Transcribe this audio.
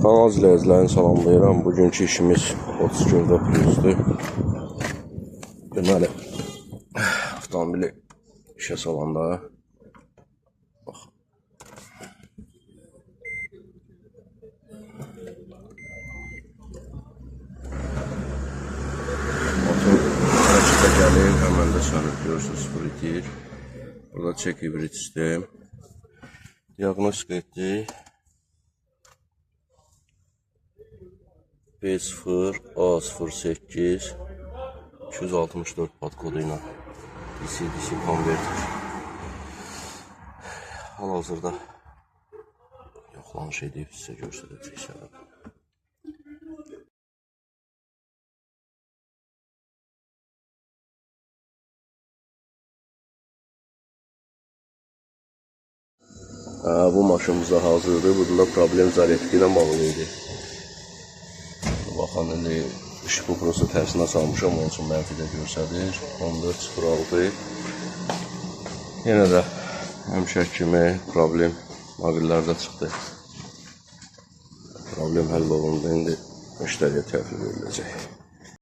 Kanal izləyicilərini salamlayıram. Bugünkü işimiz 34 plusdur. Deməli, avtomobili işə salanda bax. Motor hərəkətə gəlir, həmən də sönür. Görürsünüz, 0-2. Burada çek hibrid sistem. Diagnostika etdik. B0A08 264 pad kodu ilə DC konverter. Hal-hazırda yoxlanış edib sizə göstərəcək səbəb. Bu maşınımıza hazırdır. Burada problem zaryadki ilə bağlı idi. Baxın, indi ışıq kuprosu tərsinə salmışam, onun üçün mənfidə göstərir. 14.06. Yenə də həmişə kimi problem mobillərdə çıxdı. Problem həll olundu, indi müştəriyə təhvil veriləcək.